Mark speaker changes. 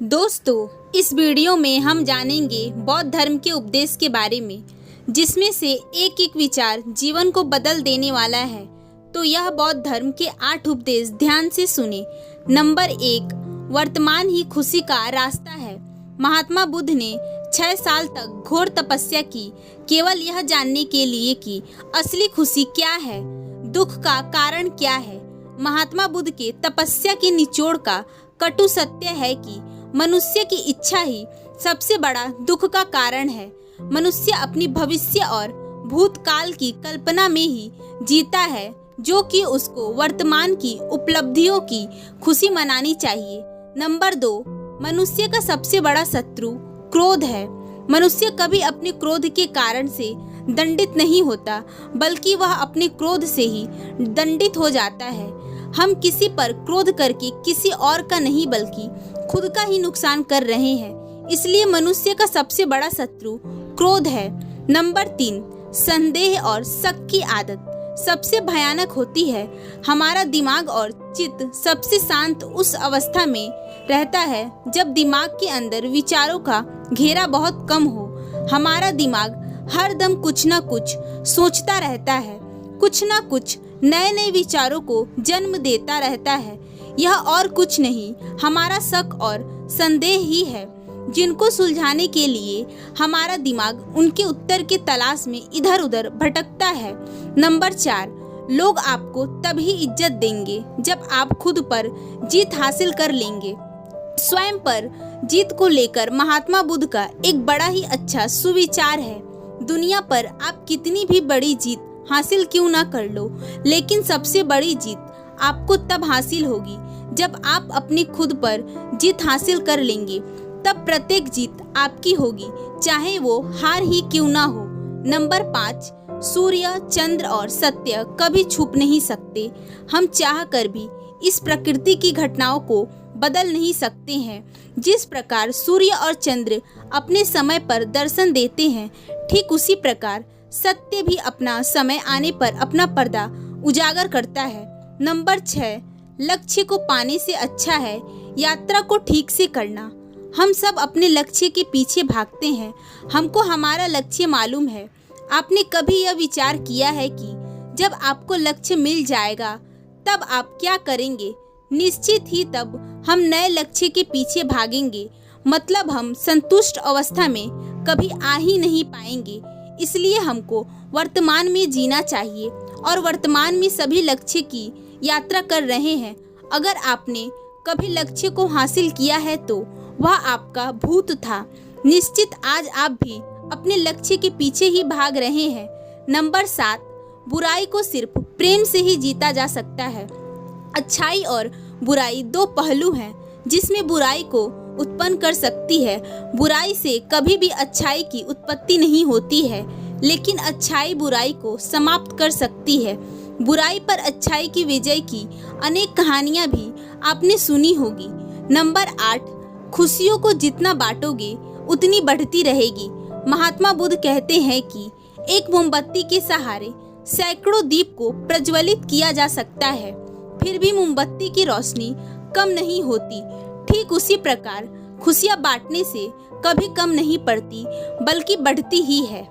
Speaker 1: दोस्तों, इस वीडियो में हम जानेंगे बौद्ध धर्म के उपदेश के बारे में, जिसमें से एक एक विचार जीवन को बदल देने वाला है। तो यह बौद्ध धर्म के 8 उपदेश ध्यान से सुने। नंबर 1, वर्तमान ही खुशी का रास्ता है। महात्मा बुद्ध ने 6 साल तक घोर तपस्या की, केवल यह जानने के लिए कि असली खुशी क्या है, दुख का कारण क्या है। महात्मा बुद्ध के तपस्या के निचोड़ का कटु सत्य है कि मनुष्य की इच्छा ही सबसे बड़ा दुख का कारण है। मनुष्य अपनी भविष्य और भूतकाल की कल्पना में ही जीता है, जो कि उसको वर्तमान की उपलब्धियों की खुशी मनानी चाहिए। नंबर 2, मनुष्य का सबसे बड़ा शत्रु क्रोध है। मनुष्य कभी अपने क्रोध के कारण से दंडित नहीं होता, बल्कि वह अपने क्रोध से ही दंडित हो जाता है। हम किसी पर क्रोध करके किसी और का नहीं बल्कि खुद का ही नुकसान कर रहे हैं। इसलिए मनुष्य का सबसे बड़ा शत्रु क्रोध है। नंबर 3, संदेह और शक की आदत सबसे भयानक होती है। हमारा दिमाग और चित्त सबसे शांत उस अवस्था में रहता है जब दिमाग के अंदर विचारों का घेरा बहुत कम हो। हमारा दिमाग हर दम कुछ न कुछ सोचता रहता है, कुछ न कुछ नए नए विचारों को जन्म देता रहता है। यह और कुछ नहीं, हमारा शक और संदेह ही है, जिनको सुलझाने के लिए हमारा दिमाग उनके उत्तर की तलाश में इधर उधर भटकता है। नंबर 4, लोग आपको तभी इज्जत देंगे जब आप खुद पर जीत हासिल कर लेंगे। स्वयं पर जीत को लेकर महात्मा बुद्ध का एक बड़ा ही अच्छा सुविचार है। दुनिया पर आप कितनी भी बड़ी जीत हासिल क्यों ना कर लो, लेकिन सबसे बड़ी जीत आपको तब हासिल होगी जब आप अपनी खुद पर जीत हासिल कर लेंगे। तब प्रत्येक जीत आपकी होगी, चाहे वो हार ही क्यों ना हो। नंबर 5, सूर्य, चंद्र और सत्य कभी छुप नहीं सकते। हम चाह कर भी इस प्रकृति की घटनाओं को बदल नहीं सकते हैं। जिस प्रकार सूर्य और चंद्र अपने समय पर दर्शन देते हैं, ठीक उसी प्रकार सत्य भी अपना समय आने पर अपना पर्दा उजागर करता है। नंबर 6, लक्ष्य को पाने से अच्छा है यात्रा को ठीक से करना। हम सब अपने लक्ष्य के पीछे भागते हैं, हमको हमारा लक्ष्य मालूम है। आपने कभी यह विचार किया है कि जब आपको लक्ष्य मिल जाएगा तब आप क्या करेंगे? निश्चित ही तब हम नए लक्ष्य के पीछे भागेंगे, मतलब हम संतुष्ट अवस्था में कभी आ ही नहीं पाएंगे। इसलिए हमको वर्तमान में जीना चाहिए और वर्तमान में सभी लक्ष्य की यात्रा कर रहे हैं। अगर आपने कभी लक्ष्य को हासिल किया है तो वह आपका भूत था। निश्चित आज आप भी अपने लक्ष्य के पीछे ही भाग रहे हैं। नंबर 7, बुराई को सिर्फ प्रेम से ही जीता जा सकता है। अच्छाई और बुराई 2 पहलू हैं जिसमें बुराई को उत्पन्न कर सकती है। बुराई से कभी भी अच्छाई की उत्पत्ति नहीं होती है, लेकिन अच्छाई बुराई को समाप्त कर सकती है। बुराई पर अच्छाई की विजय की अनेक कहानियां भी आपने सुनी होगी। नंबर 8, खुशियों को जितना बांटोगे उतनी बढ़ती रहेगी। महात्मा बुद्ध कहते हैं कि एक मोमबत्ती के सहारे सैकड़ों दीप को प्रज्वलित किया जा सकता है, फिर भी मोमबत्ती की रोशनी कम नहीं होती। ठीक उसी प्रकार खुशियां बांटने से कभी कम नहीं पड़ती, बल्कि बढ़ती ही है।